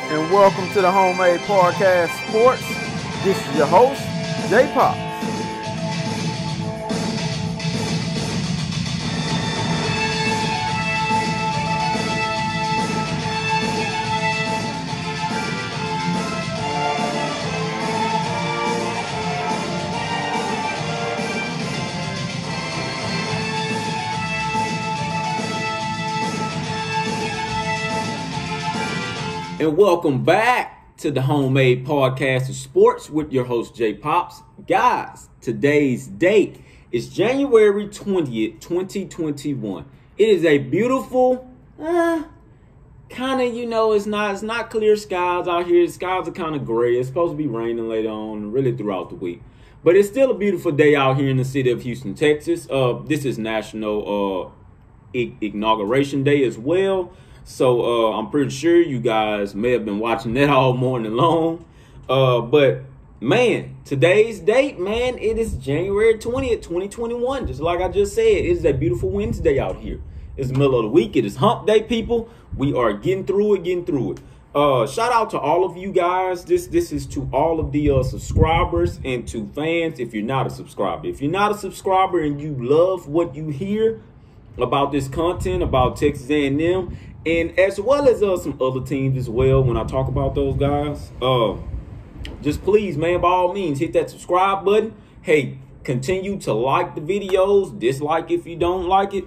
and welcome to the Homemade Podcast Sports. This is your host, J Pop. And welcome back to the Homemade Podcast of Sports with your host, J Pops. Guys, today's date is January 20th, 2021. It is a beautiful, kind of, it's not clear skies out here. The skies are kind of gray. It's supposed to be raining later on, really throughout the week. But it's still a beautiful day out here in the city of Houston, Texas. This is National Inauguration Day as well. So I'm pretty sure you guys may have been watching that all morning long. But, man, today's date, man, it is January 20th, 2021. Just like I just said, it is a beautiful Wednesday out here. It's the middle of the week. It is hump day, people. We are getting through it. Shout out to all of you guys. This is to all of the subscribers and to fans if you're not a subscriber. If you're not a subscriber and you love what you hear about this content, about Texas A&M, and as well as some other teams as well, when I talk about those guys, just please, man, by all means, hit that subscribe button. Hey, continue to like the videos, dislike if you don't like it,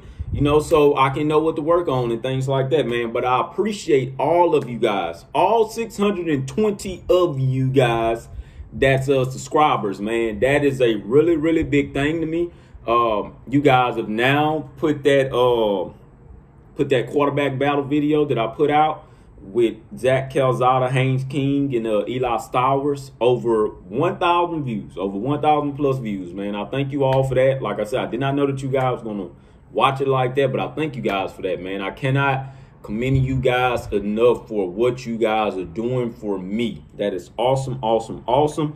so I can know what to work on and things like that, man. But I appreciate all of you guys, all 620 of you guys that's subscribers, man. That is a really, really big thing to me. You guys have now put that quarterback battle video that I put out with Zach Calzado, Haynes King, and Eli Stalwarts over 1,000 views, over 1,000 plus views, man. I thank you all for that. Like I said, I did not know that you guys were going to watch it like that, but I thank you guys for that, man. I cannot commend you guys enough for what you guys are doing for me. That is awesome. Also,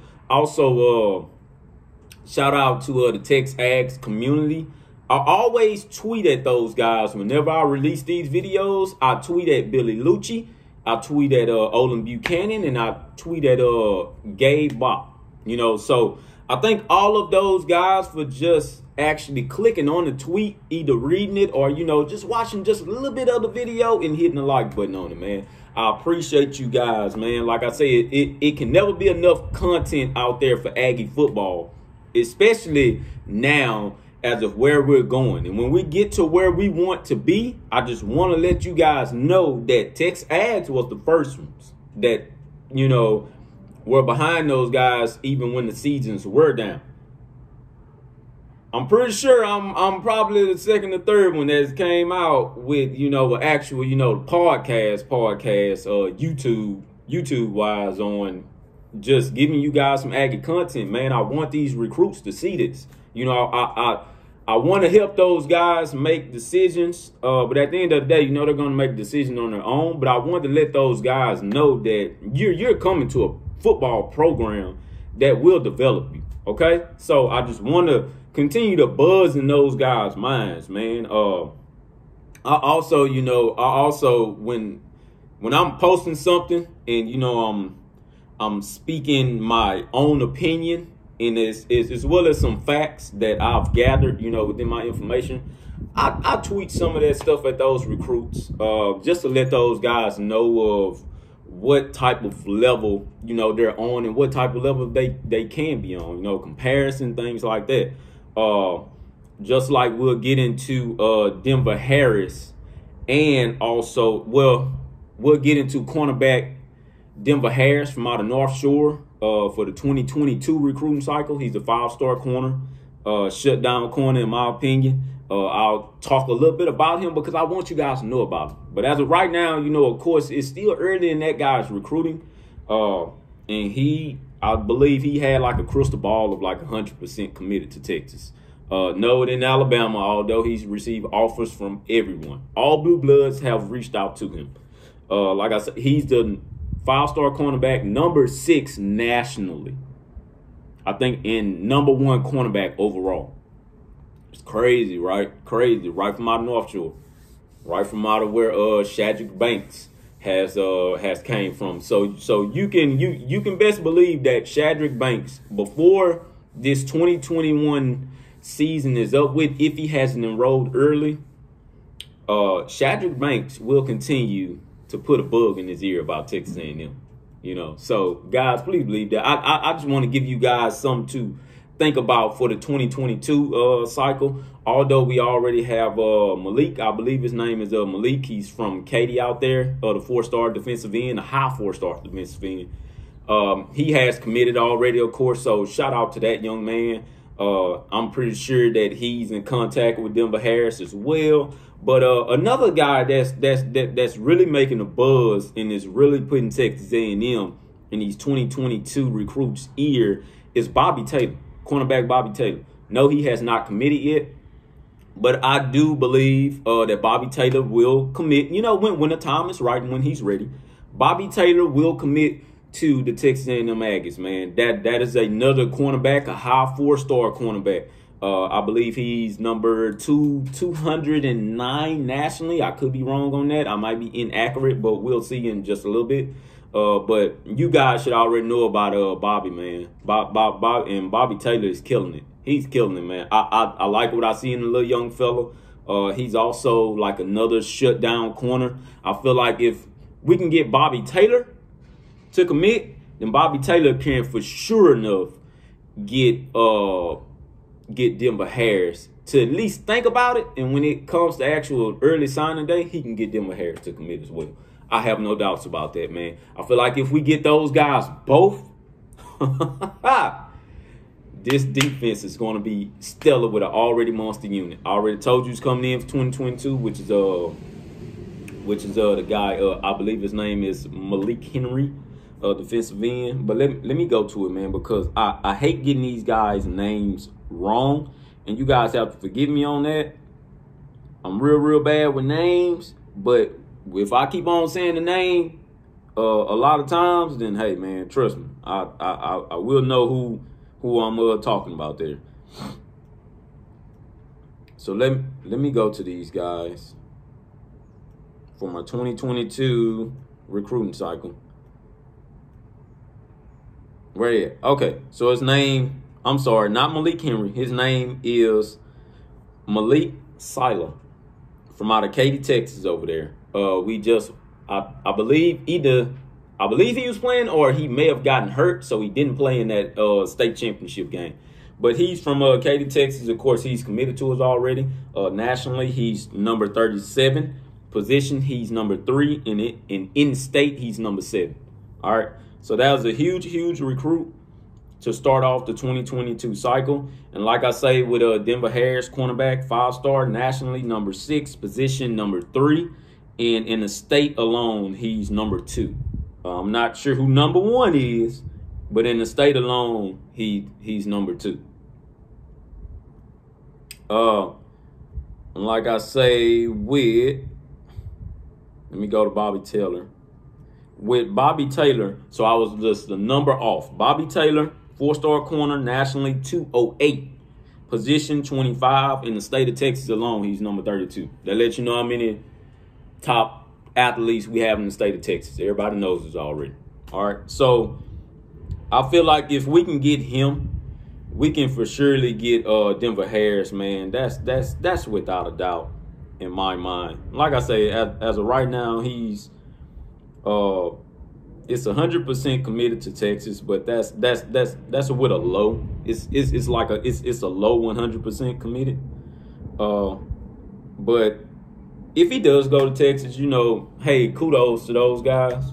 shout out to the Tex Ags community. I always tweet at those guys whenever I release these videos. I tweet at Billy Lucci, I tweet at Olin Buchanan, and I tweet at Gabe Bop. So I thank all of those guys for just actually clicking on the tweet, either reading it or just watching just a little bit of the video and hitting the like button on it, man. I appreciate you guys, man. Like I say, it can never be enough content out there for Aggie football, especially now as of where we're going. And when we get to where we want to be, I just want to let you guys know that Tex Ads was the first ones that, were behind those guys even when the seasons were down. I'm pretty sure I'm probably the second or third one that came out with, an actual, podcast, YouTube wise on just giving you guys some Aggie content, man. I want these recruits to see this. I want to help those guys make decisions, but at the end of the day, they're going to make a decision on their own. But I want to let those guys know that you're coming to a football program that will develop you, okay? So I just want to continue to buzz in those guys' minds, man. I also when I'm posting something and I'm speaking my own opinion, and as well as some facts that I've gathered, within my information, I tweet some of that stuff at those recruits, just to let those guys know of what type of level, they're on and what type of level they can be on, comparison, things like that. Just like we'll get into Denver Harris, and also, we'll get into cornerback Denver Harris from out of North Shore. For the 2022 recruiting cycle. He's a 5-star corner, shutdown corner, in my opinion. I'll talk a little bit about him because I want you guys to know about him. But as of right now, of course, it's still early in that guy's recruiting. And I believe he had like a crystal ball of like 100% committed to Texas. No, in Alabama, although he's received offers from everyone. All Blue Bloods have reached out to him. Like I said, he's the 5-star cornerback, number 6 nationally. I think in number 1 cornerback overall. It's crazy, right? Crazy. Right from out of North Shore. Right from out of where Shadrick Banks has came from. So you can best believe that Shadrack Banks, before this 2021 season is up with, if he hasn't enrolled early, Shadrack Banks will continue to put a bug in his ear about Texas A&M. You know, so guys, please believe that. I just want to give you guys something to think about for the 2022 cycle. Although we already have Malik, I believe his name is Malik. He's from Katy out there, the 4-star defensive end, a high 4-star defensive end. He has committed already, of course. So shout out to that young man. I'm pretty sure that he's in contact with Denver Harris as well. But another guy that's really making a buzz and is really putting Texas A&M in these 2022 recruits' ear is Bobby Taylor, cornerback Bobby Taylor. No, he has not committed yet, but I do believe that Bobby Taylor will commit. You know, when the time is right and when he's ready, Bobby Taylor will commit to the Texas A&M Aggies, man. That is another cornerback, a high 4-star cornerback. I believe he's number 209 nationally. I could be wrong on that. I might be inaccurate, but we'll see in just a little bit. But you guys should already know about Bobby, man. Bobby Taylor is killing it. He's killing it, man. I like what I see in the little young fella. He's also like another shutdown corner. I feel like if we can get Bobby Taylor to commit, then Bobby Taylor can for sure enough get Denver Harris to at least think about it. And when it comes to actual early signing day, he can get Denver Harris to commit as well. I have no doubts about that, man. I feel like if we get those guys both, this defense is going to be stellar with an already monster unit. I already told you it's coming in for 2022, which is the guy, I believe his name is Malik Henry, defensive end. But let me go to it, man, because I hate getting these guys' names wrong, and you guys have to forgive me on that. I'm real bad with names, but if I keep on saying the name a lot of times, then hey, man, trust me, I will know who I'm talking about there. So let me go to these guys for my 2022 recruiting cycle. Where you at? Okay, so his name, I'm sorry, not Malik Henry. His name is Malik Sila from out of Katy, Texas over there. I believe he was playing or he may have gotten hurt, so he didn't play in that state championship game. But he's from Katy, Texas. Of course, he's committed to us already. Nationally, he's number 37. Position, he's number 3. In state, he's number 7. All right. So that was a huge recruit to start off the 2022 cycle. And like I say, with Denver Harris, cornerback, 5-star, nationally, number 6. Position, number 3. And in the state alone, he's number 2. I'm not sure who number 1 is, but in the state alone, he's number 2. Like I say, let me go to Bobby Taylor. With Bobby Taylor, so I was just the number off. Bobby Taylor, 4-star corner, nationally, 208. Position, 25. In the state of Texas alone, he's number 32. That lets you know how many top athletes we have in the state of Texas. Everybody knows this already. All right. So I feel like if we can get him, we can for surely get Denver Harris, man. That's without a doubt in my mind. Like I say, as of right now, he's it's 100% committed to Texas, but that's with a low. It's a low 100% committed. But if he does go to Texas, you know, hey, kudos to those guys.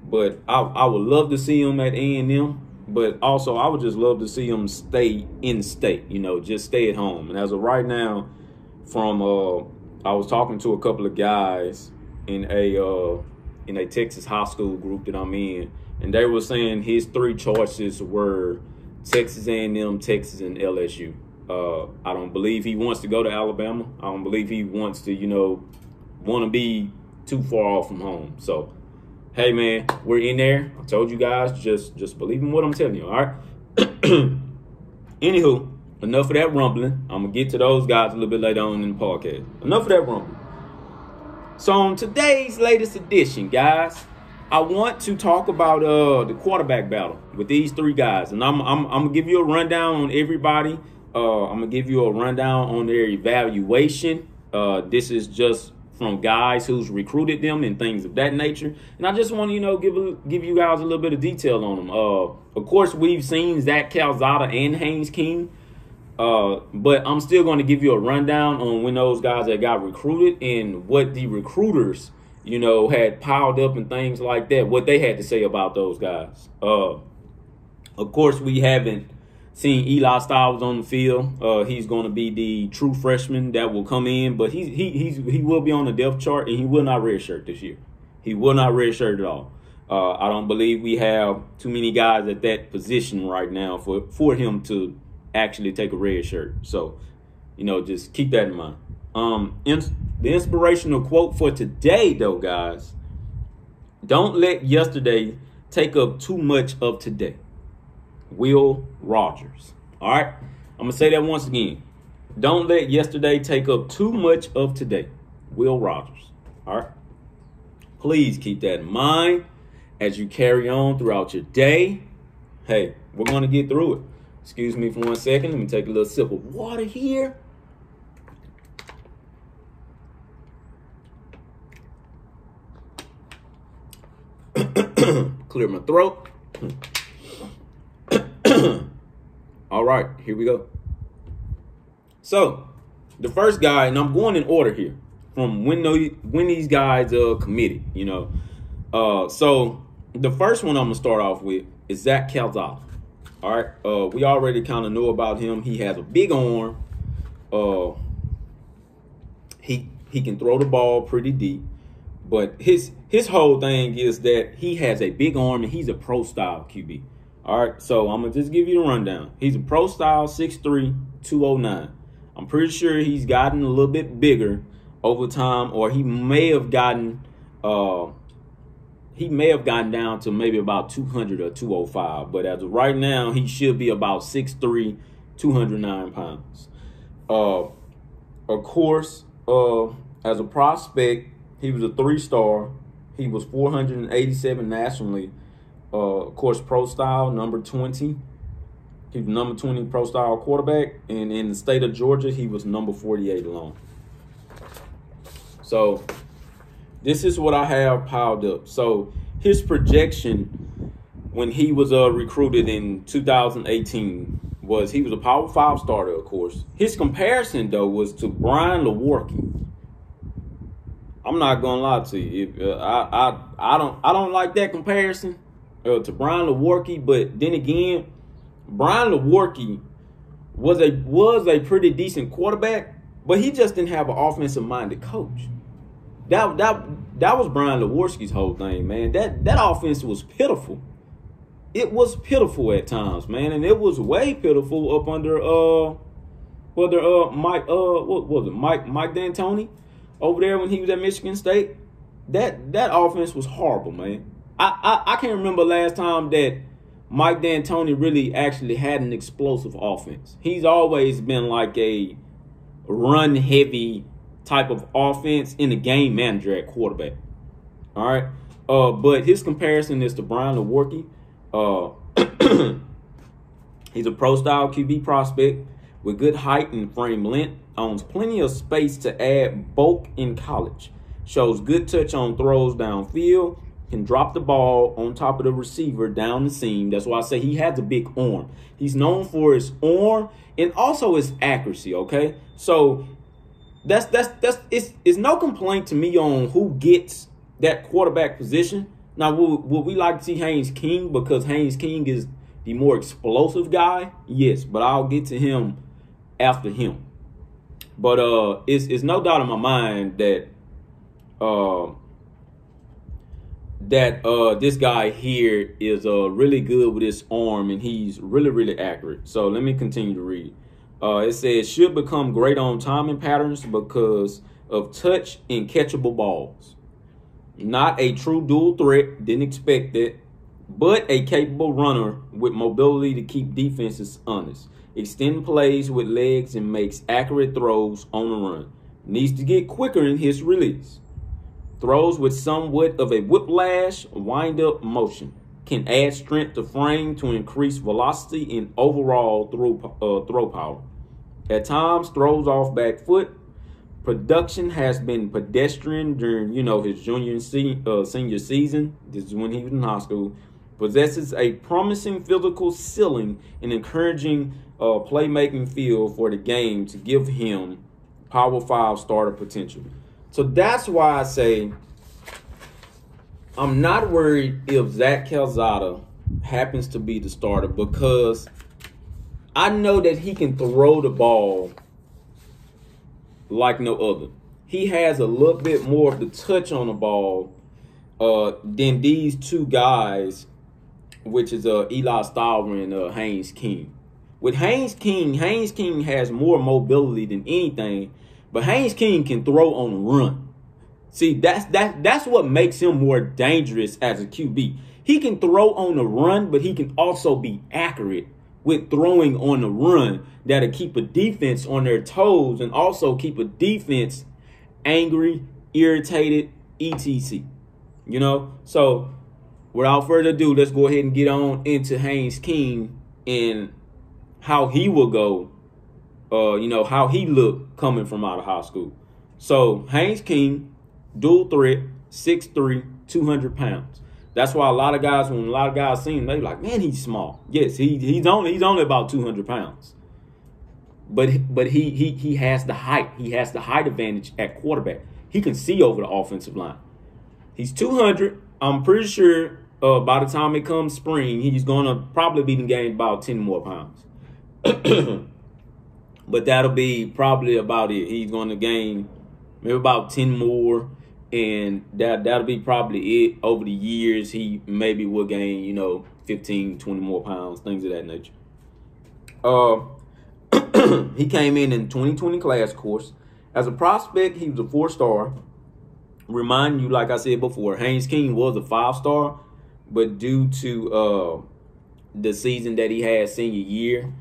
But I would love to see him at A&M. But also, I would just love to see him stay in state, you know, just stay at home. And as of right now, I was talking to a couple of guys in a Texas high school group that I'm in, and they were saying his 3 choices were Texas A&M, Texas, and LSU. I don't believe he wants to go to Alabama. I don't believe he wants to, want to be too far off from home. So, hey, man, we're in there. I told you guys, just believe in what I'm telling you, all right? Anywho, enough of that rumbling. I'm going to get to those guys a little bit later on in the podcast. Enough of that rumbling. So on today's latest edition, guys, I want to talk about the quarterback battle with these three guys, and I'm gonna give you a rundown on everybody. I'm gonna give you a rundown on their evaluation. This is just from guys who's recruited them and things of that nature. And I just want to, give you guys a little bit of detail on them. Of course, we've seen Zach Calzado and Haynes King, but I'm still going to give you a rundown on when those guys that got recruited and what the recruiters, had piled up and things like that, what they had to say about those guys. Of course, we haven't seen Eli Styles on the field. He's going to be the true freshman that will come in, but he will be on the depth chart, and he will not redshirt this year. He will not redshirt at all. I don't believe we have too many guys at that position right now for him to actually take a red shirt. So, just keep that in mind. The inspirational quote for today, though, guys: don't let yesterday take up too much of today. Will Rogers. All right. I'm going to say that once again. Don't let yesterday take up too much of today. Will Rogers. All right. Please keep that in mind as you carry on throughout your day. Hey, we're going to get through it. Excuse me for 1 second. Let me take a little sip of water here. Clear my throat. All right, here we go. So, the first guy, and I'm going in order here from when these guys committed, So, the first one I'm going to start off with is Zach Calzoff. All right, we already kind of know about him. He has a big arm. He can throw the ball pretty deep. But his whole thing is that he has a big arm and he's a pro-style QB. All right, so I'm going to just give you the rundown. He's a pro-style 6'3", 209. I'm pretty sure he's gotten a little bit bigger over time, or he may have gotten down to maybe about 200 or 205. But as of right now, he should be about 6'3", 209 pounds. Of course, as a prospect, he was a 3-star. He was 487 nationally. Of course, pro-style, number 20. He was number 20 pro-style quarterback. And in the state of Georgia, he was number 48 alone. So, this is what I have piled up. So, his projection when he was recruited in 2018 was he was a Power 5 starter, of course. His comparison, though, was to Brian Lewerke. I'm not gonna lie to you. I don't like that comparison to Brian Lewerke, but then again, Brian Lewerke was a pretty decent quarterback, but he just didn't have an offensive-minded coach. That was Brian Lewerke's whole thing, man. That offense was pitiful. It was pitiful at times, man, and it was way pitiful up under Mike D'Antoni over there when he was at Michigan State. That offense was horrible, man. I can't remember last time that Mike D'Antoni really actually had an explosive offense. He's always been like a run-heavy type of offense in the game manager at quarterback. All right? But his comparison is to Brian Lewerke. He's a pro-style QB prospect with good height and frame length. Owns plenty of space to add bulk in college. Shows good touch on throws downfield. Can drop the ball on top of the receiver down the seam. That's why I say he has a big arm. He's known for his arm and also his accuracy, okay? So it's no complaint to me on who gets that quarterback position. Now, would we like to see Haynes King because Haynes King is the more explosive guy? Yes, but I'll get to him after him. But it's no doubt in my mind that this guy here is really good with his arm, and he's really, really accurate. So let me continue to read. It says, should become great on timing patterns because of touch and catchable balls. Not a true dual threat, didn't expect that, but a capable runner with mobility to keep defenses honest. Extend plays with legs and makes accurate throws on the run. Needs to get quicker in his release. Throws with somewhat of a whiplash wind-up motion. Can add strength to frame to increase velocity and overall throw power. At times, throws off back foot. Production has been pedestrian during, his junior and senior season. This is when he was in high school. Possesses a promising physical ceiling and encouraging playmaking feel for the game to give him Power 5 starter potential. So that's why I say I'm not worried if Zach Calzado happens to be the starter, because I know that he can throw the ball like no other. He has a little bit more of the touch on the ball than these two guys, which is Eli Stalwarts and Haines King. With Haynes King has more mobility than anything, but Haynes King can throw on the run. See, that's what makes him more dangerous as a QB. He can throw on the run, but he can also be accurate with throwing on the run that'll keep a defense on their toes and also keep a defense angry, irritated, etc. So without further ado, let's go ahead and get on into Haynes King and how he will go, how he looked coming from out of high school. So Haynes King, dual threat, 6'3", 200 pounds. That's why when a lot of guys see him, they're like, man, he's small. Yes, he's only about 200 pounds. But he has the height. He has the height advantage at quarterback. He can see over the offensive line. He's 200. I'm pretty sure by the time it comes spring, he's going to probably be in the game about 10 more pounds. But that'll be probably about it. He's going to gain maybe about 10 more. And that'll be probably it. Over the years, he maybe will gain, 15, 20 more pounds, things of that nature. He came in 2020 class course. As a prospect, he was a 4-star. Remind you, like I said before, Haynes King was a 5-star, but due to the season that he had senior year,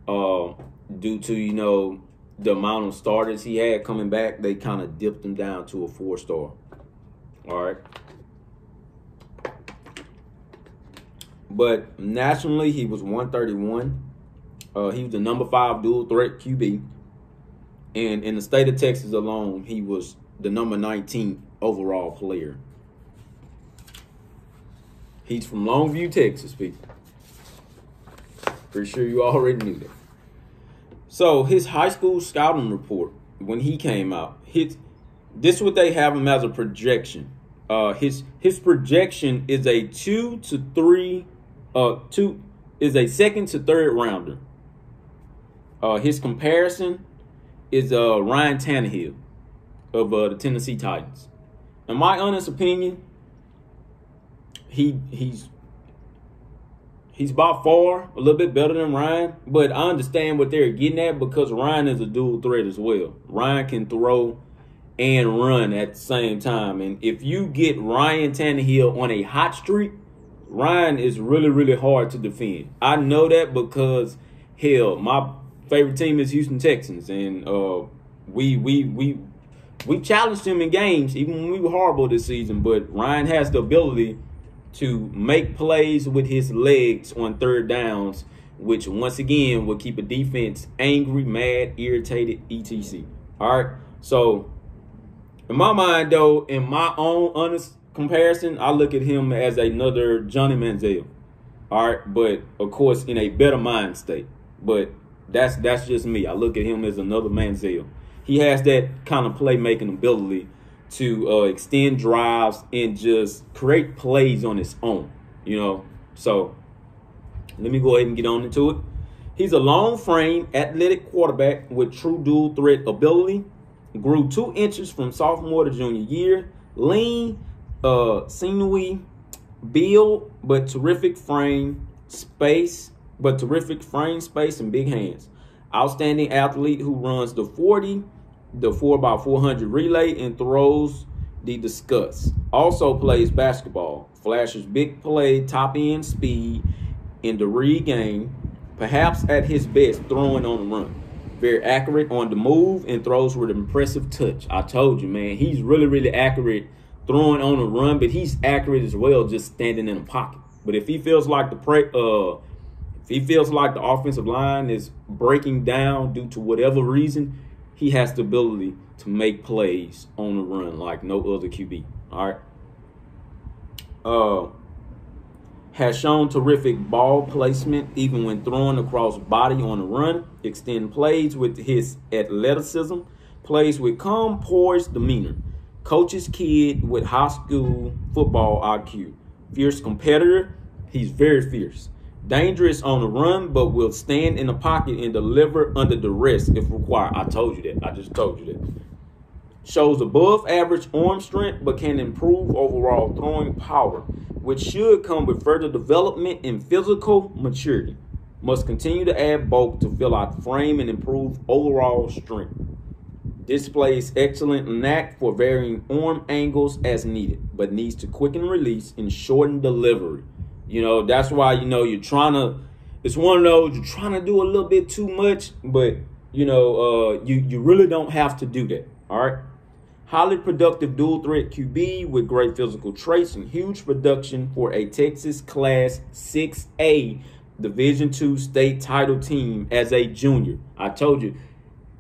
due to, the amount of starters he had coming back, they kind of dipped him down to a 4-star. All right. But nationally, he was 131. He was the number 5 dual threat QB. And in the state of Texas alone, he was the number 19 overall player. He's from Longview, Texas, people. Pretty sure you already knew that. So his high school scouting report, when he came out, this is what they have him as a projection. His projection is a 2 to 3, is a second to third rounder. His comparison is Ryan Tannehill of the Tennessee Titans. In my honest opinion, he's by far a little bit better than Ryan, but I understand what they're getting at because Ryan is a dual threat as well. Ryan can throw and run at the same time. And if you get Ryan Tannehill on a hot streak, Ryan is really, really hard to defend. I know that because, hell, my favorite team is Houston Texans, and we challenged him in games, even when we were horrible this season. But Ryan has the ability to make plays with his legs on third downs, which once again will keep a defense angry, mad, irritated, etc. All right, so in my mind, though, in my own honest comparison, I look at him as another Johnny Manziel. All right, but of course in a better mind state. But that's just me. I look at him as another Manziel. He has that kind of playmaking ability to extend drives and just create plays on his own, So let me go ahead and get on into it. He's a long frame, athletic quarterback with true dual threat ability. Grew 2 inches from sophomore to junior year. Lean, sinewy build, but terrific frame space and big hands. Outstanding athlete who runs the 40, the 4x400 relay, and throws the discus. Also plays basketball. Flashes big play, top end speed in the read game. Perhaps at his best throwing on the run. Very accurate on the move and throws with impressive touch. I told you, man, he's really, really accurate throwing on the run, but he's accurate as well, just standing in the pocket. But if he feels like the offensive line is breaking down due to whatever reason, he has the ability to make plays on the run like no other QB. All right. Has shown terrific ball placement even when throwing across body on the run. Extend plays with his athleticism. Plays with calm, poised demeanor. Coach's kid with high school football IQ. Fierce competitor. He's very fierce. Dangerous on the run, but will stand in the pocket and deliver under duress if required. I told you that. I just told you that. Shows above average arm strength, but can improve overall throwing power, which should come with further development in physical maturity. Must continue to add bulk to fill out frame and improve overall strength. Displays excellent knack for varying arm angles as needed, but needs to quicken release and shorten delivery. You know, that's why, you know, it's one of those, you're trying to do a little bit too much, but, you know, you really don't have to do that. All right. Highly productive dual threat QB with great physical traits and huge production for a Texas Class 6A Division II state title team as a junior. I told you,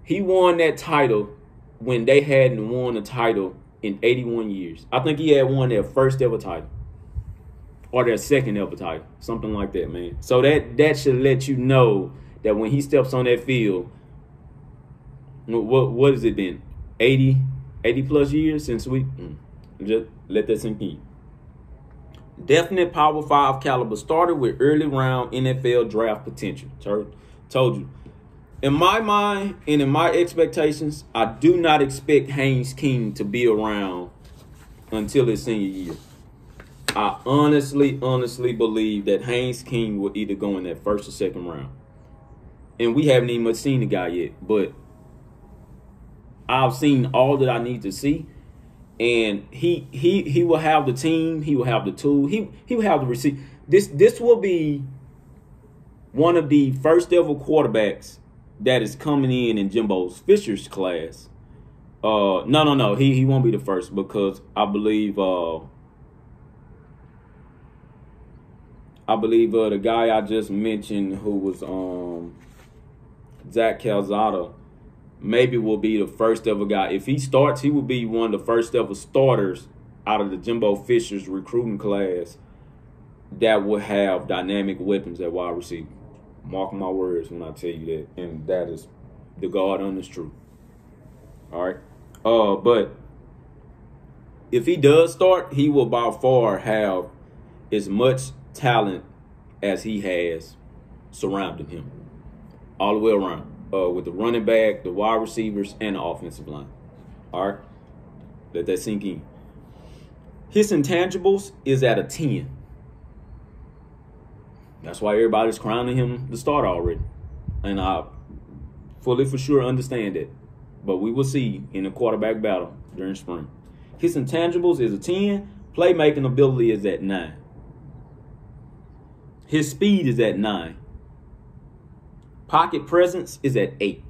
he won that title when they hadn't won a title in 81 years. I think he had won their first ever title or their second ever title, something like that, man. So that should let you know that when he steps on that field, what has it been? 80 plus years since we just let that sink in. Definite Power 5 caliber starter with early round NFL draft potential. Told you. In my mind and in my expectations, I do not expect Haynes King to be around until his senior year. I honestly believe that Haynes King will either go in that first or second round. And we haven't even much seen the guy yet, but I've seen all that I need to see, and he will have the team, he will have the tool, he will have the receipt. This will be one of the first ever quarterbacks that is coming in Jimbo Fisher's class. No, he won't be the first, because I believe the guy I just mentioned who was Zach Calzado maybe will be the first ever guy. If he starts, he will be one of the first ever starters out of the Jimbo Fisher's recruiting class that will have dynamic weapons at wide receiver. Mark my words when I tell you that. And that is the God honest truth. All right. But if he does start, he will by far have as much talent as he has surrounding him all the way around. With the running back, the wide receivers, and the offensive line. All right? Let that sink in. His intangibles is at a 10. That's why everybody's crowning him the starter already. And I fully for sure understand that. But we will see in the quarterback battle during spring. His intangibles is a 10. Playmaking ability is at 9. His speed is at 9. Pocket presence is at 8.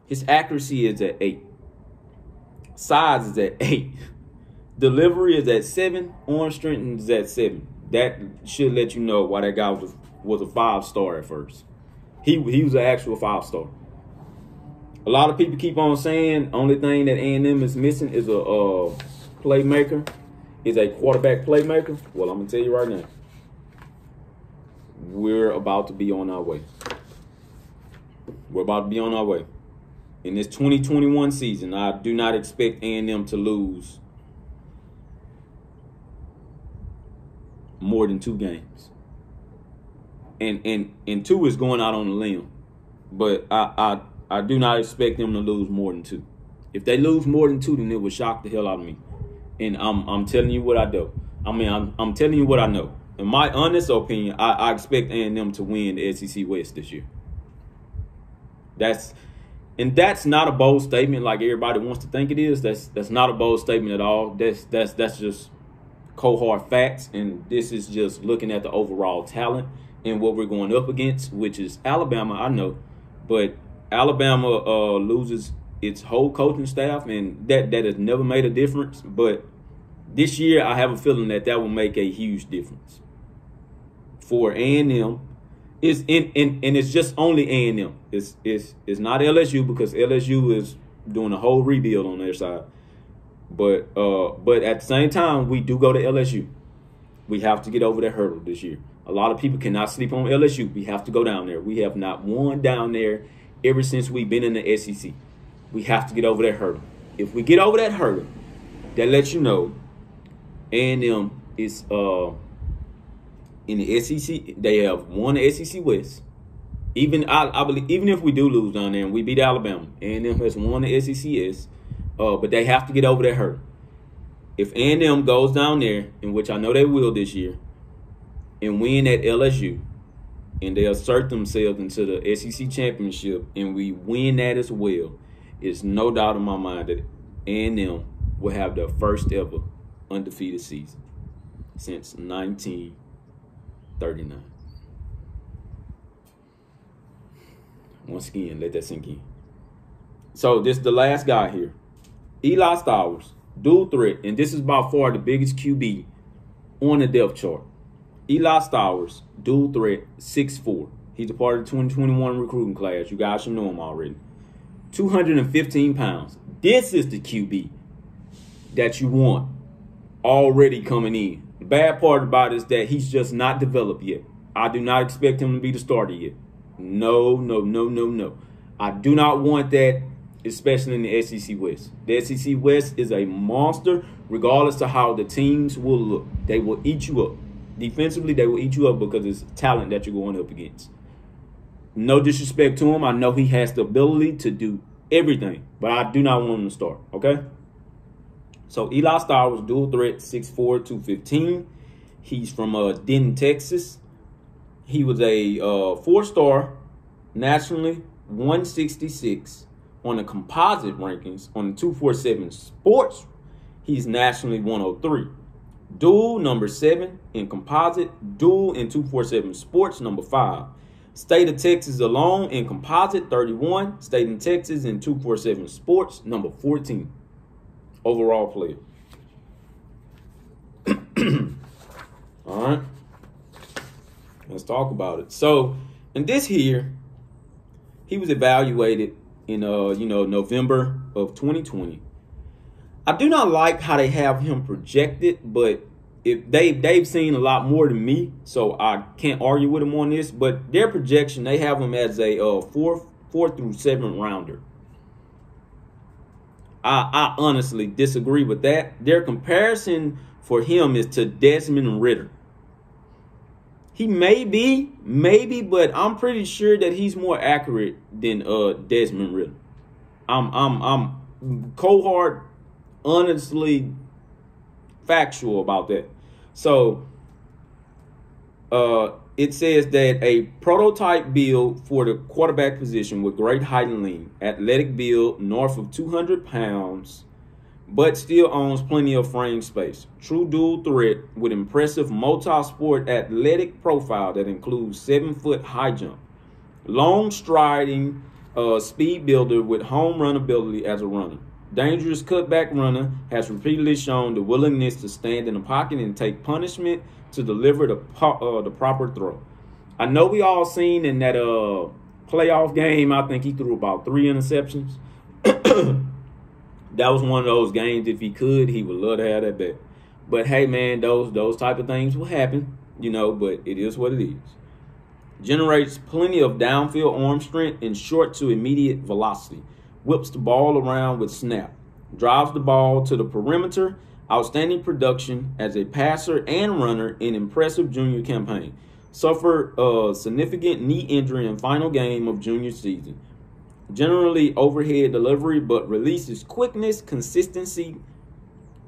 His accuracy is at 8. Size is at 8. Delivery is at 7. Arm strength is at 7. That should let you know why that guy was a 5-star at first. He was an actual 5-star. A lot of people keep on saying only thing that A&M is missing is a playmaker, is a quarterback playmaker. Well, I'm going to tell you right now. We're about to be on our way. We're about to be on our way. In this 2021 season, I do not expect A&M to lose more than 2 games. And 2 is going out on a limb. But I do not expect them to lose more than 2. If they lose more than 2, then it would shock the hell out of me. And I'm telling you what I do. I'm telling you what I know. In my honest opinion, I expect A&M to win the SEC West this year. That's not a bold statement like everybody wants to think it is. That's not a bold statement at all. That's just cold hard facts, and this is just looking at the overall talent and what we're going up against, which is Alabama. I know, but Alabama loses its whole coaching staff, and that has never made a difference. But this year, I have a feeling that will make a huge difference for A&M. It's just only A&M. It's not LSU, because LSU is doing a whole rebuild on their side. But at the same time, we do go to LSU. We have to get over that hurdle this year. A lot of people cannot sleep on LSU. We have to go down there. We have not won down there ever since we've been in the SEC. We have to get over that hurdle. If we get over that hurdle, that lets you know A&M is in the SEC. They have won the SEC West. I believe even if we do lose down there and we beat Alabama, A&M has won the SEC West. But they have to get over that hurdle. If A&M goes down there, in which I know they will this year, and win at LSU, and they assert themselves into the SEC championship, and we win that as well, it's no doubt in my mind that A&M will have their first ever undefeated season since 1939. Once again, let that sink in. So this is the last guy here. Eli Stalwarts, dual threat, and this is by far the biggest QB on the depth chart. Eli Stalwarts, dual threat, 6'4". He's a part of the 2021 recruiting class. You guys should know him already. 215 pounds. This is the QB that you want already coming in. The bad part about it is that he's just not developed yet. I do not expect him to be the starter yet. No. I do not want that, especially in the SEC West. The SEC West is a monster regardless of how the teams will look. They will eat you up. Defensively, they will eat you up because it's talent that you're going up against. No disrespect to him. I know he has the ability to do everything, but I do not want him to start, okay? So Eli Stalwarts, dual threat, 6'4", 215. He's from Denton, Texas. He was a 4-star nationally, 166 on the composite rankings on the 247 Sports. He's nationally 103. Dual, number 7 in composite. Dual in 247 Sports, number 5. State of Texas alone in composite, 31. State in Texas in 247 Sports, number 14. Overall player. All right. Let's talk about it. So, in this here, he was evaluated in November of 2020. I do not like how they have him projected, but if they've seen a lot more than me, so I can't argue with them on this. But their projection, they have him as a 4th through 7th rounder. I honestly disagree with that. Their comparison for him is to Desmond Ridder. He may be, but I'm pretty sure that he's more accurate than Desmond Ridder. I'm cold hard, honestly factual about that. So it says that a prototype build for the quarterback position with great height and lean, athletic build north of 200 pounds, but still owns plenty of frame space. True dual threat with impressive multi-sport athletic profile that includes 7-foot high jump. Long striding speed builder with home run ability as a runner. Dangerous cutback runner, has repeatedly shown the willingness to stand in the pocket and take punishment to deliver the proper throw. I know we all seen in that playoff game, I think he threw about 3 interceptions. That was one of those games, if he could, he would love to have that bet. But hey, man, those type of things will happen, but it is what it is. Generates plenty of downfield arm strength and short to immediate velocity. Whips the ball around with snap. Drives the ball to the perimeter. Outstanding production as a passer and runner in impressive junior campaign. Suffered a significant knee injury in final game of junior season. Generally overhead delivery, but release quickness, consistency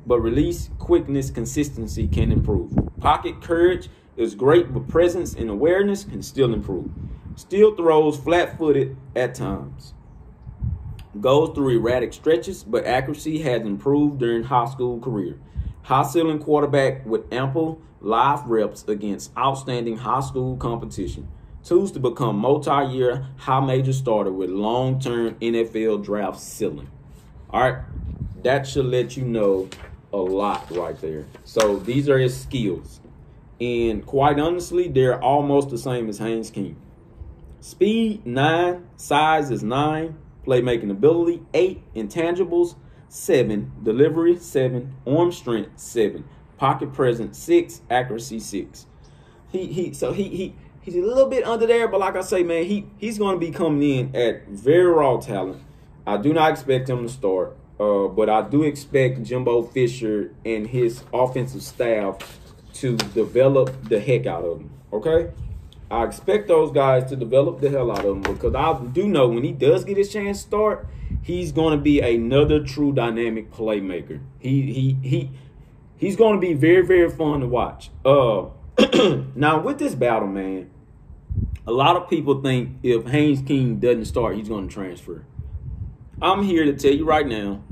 can improve. Pocket courage is great, but presence and awareness can still improve. Still throws flat-footed at times. Goes through erratic stretches, but accuracy has improved during high school career. High-ceiling quarterback with ample live reps against outstanding high school competition. Twos to become multi-year high major starter with long-term NFL draft ceiling. All right, that should let you know a lot right there. So these are his skills. And quite honestly, they're almost the same as Haynes King. Speed, 9. Size is 9. Playmaking ability, 8. Intangibles, 7. Delivery, 7. Arm strength, 7. Pocket presence, 6. Accuracy, 6. He's a little bit under there, but like I say, man, he's going to be coming in at very raw talent. I do not expect him to start, but I do expect Jimbo Fisher and his offensive staff to develop the heck out of him, okay? I expect those guys to develop the hell out of him because I do know when he does get his chance to start, he's going to be another true dynamic playmaker. He's going to be very, very fun to watch. Now, with this battle, man, a lot of people think if Haynes King doesn't start, he's going to transfer. I'm here to tell you right now,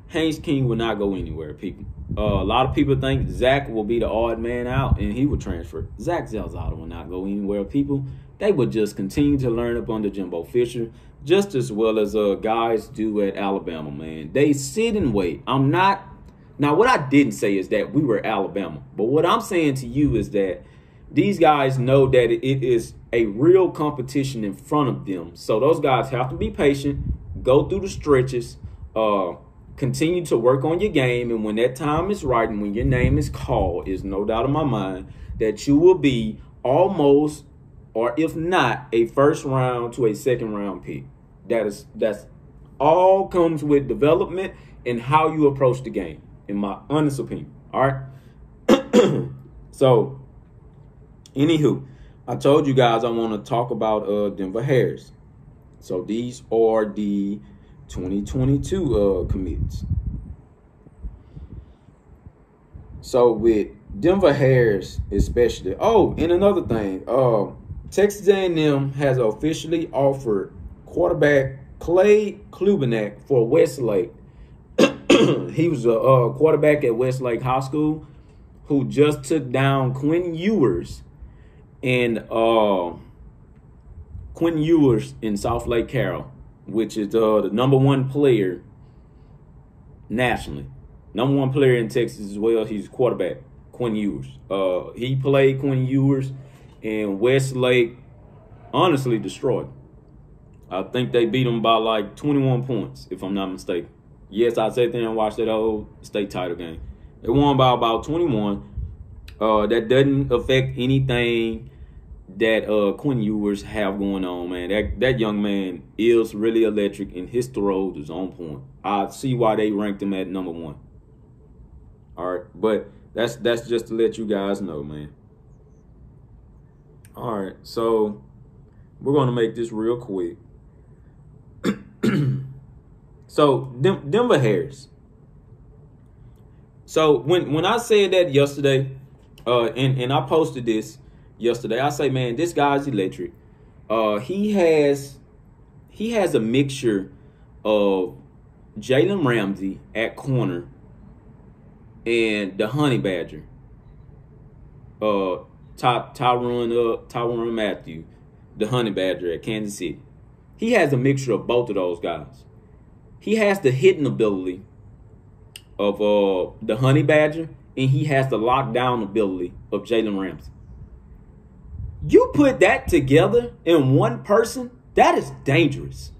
Haynes King will not go anywhere, people. A lot of people think Zach will be the odd man out and he will transfer. Zach Calzado will not go anywhere, people. They will just continue to learn up under Jimbo Fisher, just as well as guys do at Alabama, man. They sit and wait. Now, what I didn't say is that we were Alabama. But what I'm saying to you is that these guys know that it is a real competition in front of them. So those guys have to be patient, go through the stretches, continue to work on your game. And when that time is right and when your name is called, is no doubt in my mind that you will be almost, or if not, a first round to a second round pick. That's all comes with development and how you approach the game, in my honest opinion. All right. So, anywho, I told you guys I want to talk about Denver Harris. So these are the 2022 commits. So with Denver Harris especially. Oh, and another thing, Texas A&M has officially offered quarterback Clay Klubenak for Westlake. He was a quarterback at Westlake High School who just took down Quinn Ewers in South Lake Carroll, which is the #1 player nationally. #1 player in Texas as well. He's quarterback, Quinn Ewers. He played Quinn Ewers, and Westlake honestly destroyed him. I think they beat him by like 21 points, if I'm not mistaken. Yes, I sat there and watched that whole state title game. They won by about 21. That doesn't affect anything that Quinn Ewers have going on, man. That young man is really electric, and his throws is on point. I see why they ranked him at #1. All right, but that's just to let you guys know, man. All right, so we're gonna make this real quick. So Denver Harris. So when I said that yesterday, and I posted this yesterday, I say, man, this guy's electric. He has a mixture of Jalen Ramsey at corner and the Honey Badger. Tyrann Mathieu, the Honey Badger at Kansas City. He has a mixture of both of those guys. He has the hitting ability of the Honey Badger, and he has the lockdown ability of Jalen Ramsey. You put that together in one person, that is dangerous.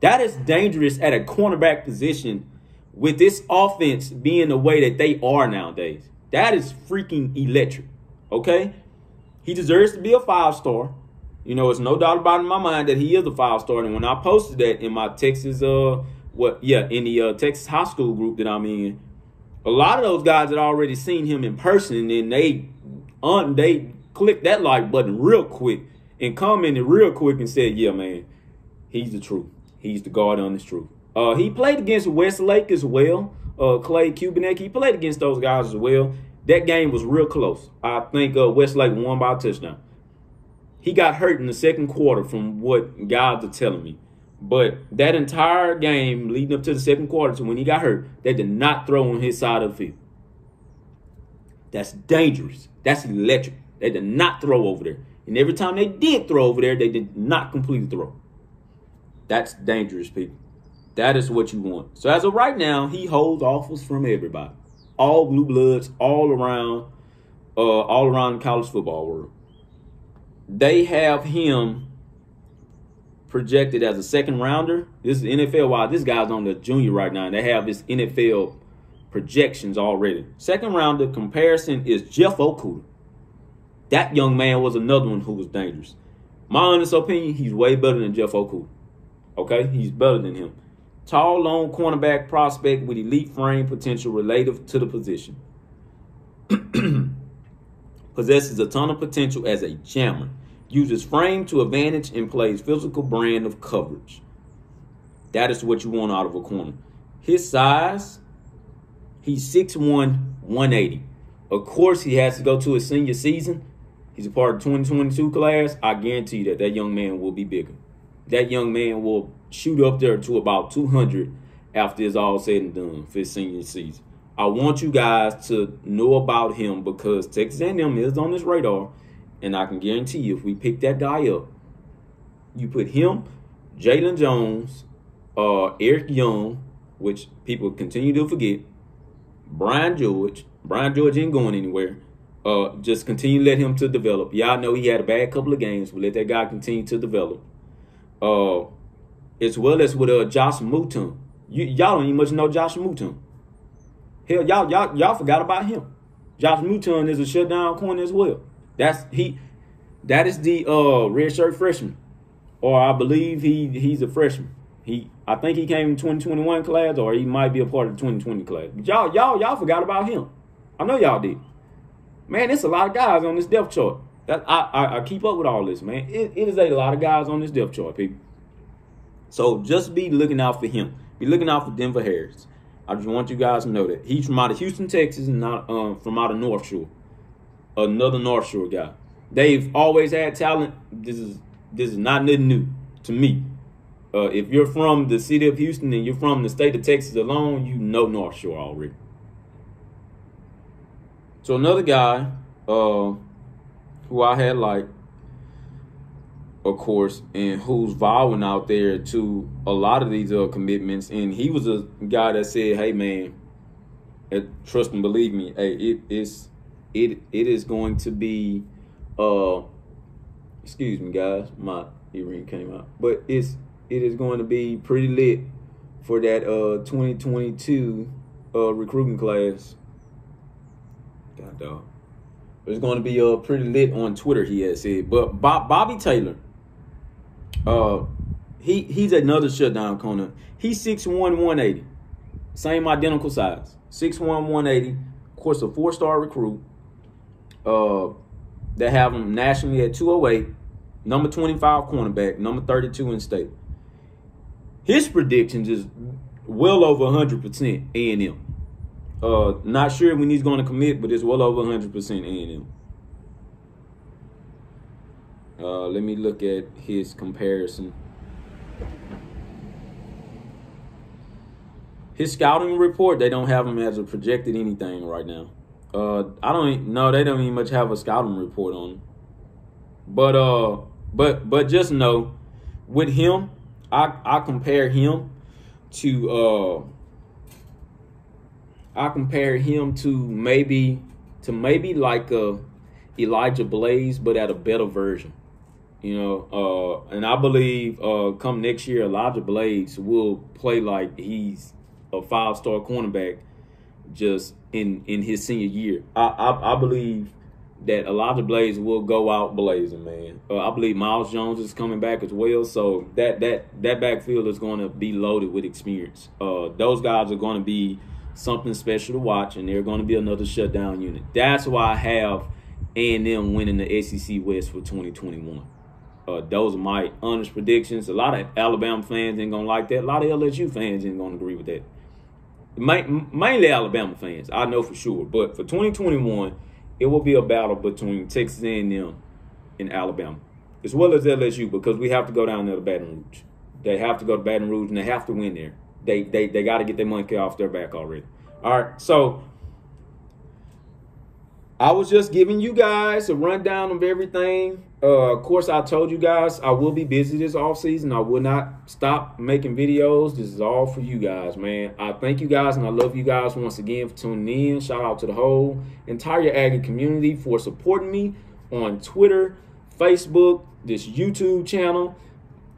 That is dangerous at a cornerback position with this offense being the way that they are nowadays. That is freaking electric, okay? He deserves to be a 5-star. You know, it's no doubt about it in my mind that he is a 5-star. And when I posted that in my Texas, in the Texas high school group that I'm in, a lot of those guys had already seen him in person, and they clicked that like button real quick and commented real quick and said, yeah, man, he's the truth. He's the God on this truth. He played against Westlake as well. Clay Klubenak, he played against those guys as well. That game was real close. I think Westlake won by a touchdown. He got hurt in the second quarter from what guys are telling me. But that entire game leading up to the second quarter to when he got hurt, they did not throw on his side of the field. That's dangerous. That's electric. They did not throw over there. And every time they did throw over there, they did not complete the throw. That's dangerous, people. That is what you want. So as of right now, he holds offers from everybody. All blue bloods, all around the college football world. They have him projected as a second rounder. This is NFL wide. This guy's on the junior right now. And they have this NFL projections already. Second rounder comparison is Jeff Okudah. That young man was another one who was dangerous. My honest opinion, he's way better than Jeff Okudah. Okay? He's better than him. Tall, long cornerback prospect with elite frame potential relative to the position. Possesses a ton of potential as a jammer. Uses frame to advantage and plays physical brand of coverage. That is what you want out of a corner. His size, he's 6'1", 180. Of course, he has to go to his senior season. He's a part of the 2022 class. I guarantee you that young man will be bigger. That young man will shoot up there to about 200 after it's all said and done for his senior season. I want you guys to know about him because Texas A&M is on his radar, and I can guarantee you if we pick that guy up, you put him, Jalen Jones, Eric Young, which people continue to forget, Brian George. Brian George ain't going anywhere. Just continue to let him to develop. Y'all know he had a bad couple of games, but let that guy continue to develop. As well as with Josh Mouton. Y'all don't even much know Josh Mouton. Hell, y'all forgot about him. Josh Mouton is a shutdown corner as well. That is the redshirt freshman, or I believe he's a freshman. I think he came in 2021 class, or he might be a part of the 2020 class. But y'all forgot about him. I know y'all did. Man, it's a lot of guys on this depth chart. I keep up with all this, man. It is a lot of guys on this depth chart, people. So just be looking out for him. Be looking out for Denver Harris. I just want you guys to know that he's from out of Houston, Texas, and not from out of North Shore. Another North Shore guy. They've always had talent. This is not nothing new to me. If you're from the city of Houston and you're from the state of Texas alone, you know North Shore already. So another guy who I had liked, of course, and who's vowing out there to a lot of these commitments, and he was a guy that said, "Hey man, trust and believe me, hey, it is going to be excuse me guys, my earring came out, but it is going to be pretty lit for that 2022 recruiting class." God dog. It's going to be pretty lit on Twitter, he has said. But Bobby Taylor, he's another shutdown corner. He's 6'1", 180. Same identical size. 6'1", 180. Of course, a 4-star recruit. They have him nationally at 208. Number 25 cornerback. Number 32 in state. His predictions is well over 100% A&M. Not sure when he's going to commit, but it's well over 100% A&M. Let me look at his comparison. His scouting report, they don't have him as a projected anything right now. They don't even much have a scouting report on him. But just know, with him, I compare him to maybe like a Elijah Blaze, but at a better version. You know, and I believe come next year, Elijah Blaze will play like he's a 5-star cornerback just in his senior year. I believe that Elijah Blaze will go out blazing, man. I believe Miles Jones is coming back as well, so that backfield is going to be loaded with experience. Those guys are going to be something special to watch, and they're going to be another shutdown unit. That's why I have A&M winning the SEC West for 2021. Those are my honest predictions. A lot of Alabama fans ain't going to like that. A lot of LSU fans ain't going to agree with that. Mainly Alabama fans, I know for sure. But for 2021, it will be a battle between Texas A&M and Alabama, as well as LSU, because we have to go down there to Baton Rouge. They have to go to Baton Rouge, and they have to win there. They got to get their monkey off their back already. All right, so I was just giving you guys a rundown of everything. Of course, I told you guys I will be busy this offseason. I will not stop making videos. This is all for you guys, man. I thank you guys, and I love you guys once again for tuning in. Shout out to the whole entire Aggie community for supporting me on Twitter, Facebook, this YouTube channel,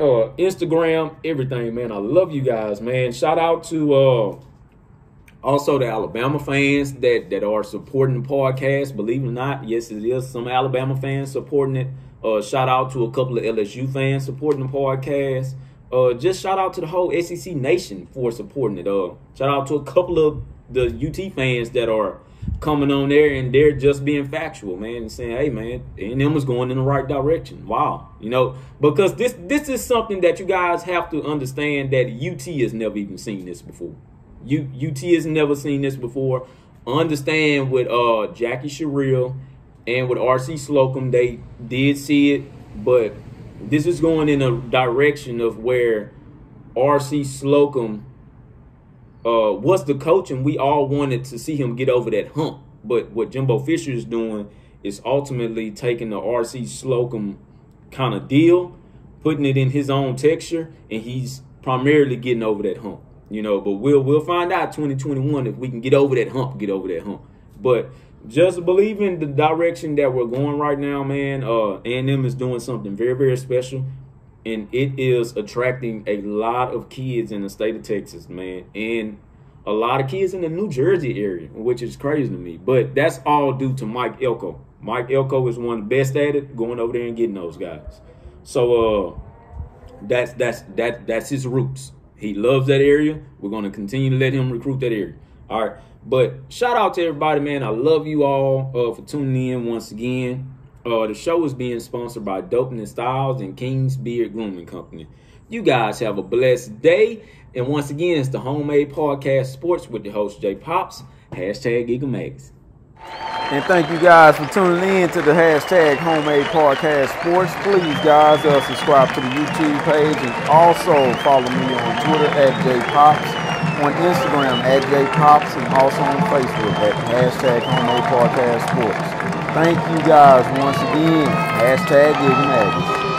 Instagram, everything, man. I love you guys, man. Shout out to also the Alabama fans that are supporting the podcast. Believe it or not, yes, it is some Alabama fans supporting it. Shout out to a couple of LSU fans supporting the podcast. Just shout out to the whole SEC Nation for supporting it. Shout out to a couple of the UT fans that are coming on there and they're just being factual, man, and saying, hey, man, A&M was going in the right direction. Wow. You know, because this is something that you guys have to understand, that UT has never even seen this before. UT has never seen this before. Understand with Jackie Sherrill and with R.C. Slocum, they did see it, but this is going in a direction of where R.C. Slocum was the coach, and we all wanted to see him get over that hump. But what Jimbo Fisher is doing is ultimately taking the R.C. Slocum kind of deal, putting it in his own texture, and he's primarily getting over that hump. You know, but we'll find out 2021 if we can get over that hump, But just believe in the direction that we're going right now, man. A&M is doing something very, very special, and it is attracting a lot of kids in the state of Texas, man, and a lot of kids in the New Jersey area, which is crazy to me. But that's all due to Mike Elko. Mike Elko is one of the best at it, going over there and getting those guys. So that's his roots. He loves that area. We're going to continue to let him recruit that area. All right. But shout out to everybody, man. I love you all for tuning in once again. The show is being sponsored by Doping and Styles and King's Beard Grooming Company. You guys have a blessed day. And once again, it's the Homemade Podcast Sports with the host, J Pops. #GigaMags. And thank you guys for tuning in to the #Homemade Podcast Sports. Please, guys, subscribe to the YouTube page, and also follow me on Twitter @JPops, on Instagram @JPops, and also on Facebook at #Homemade Podcast Sports. Thank you guys once again. #GigaMags.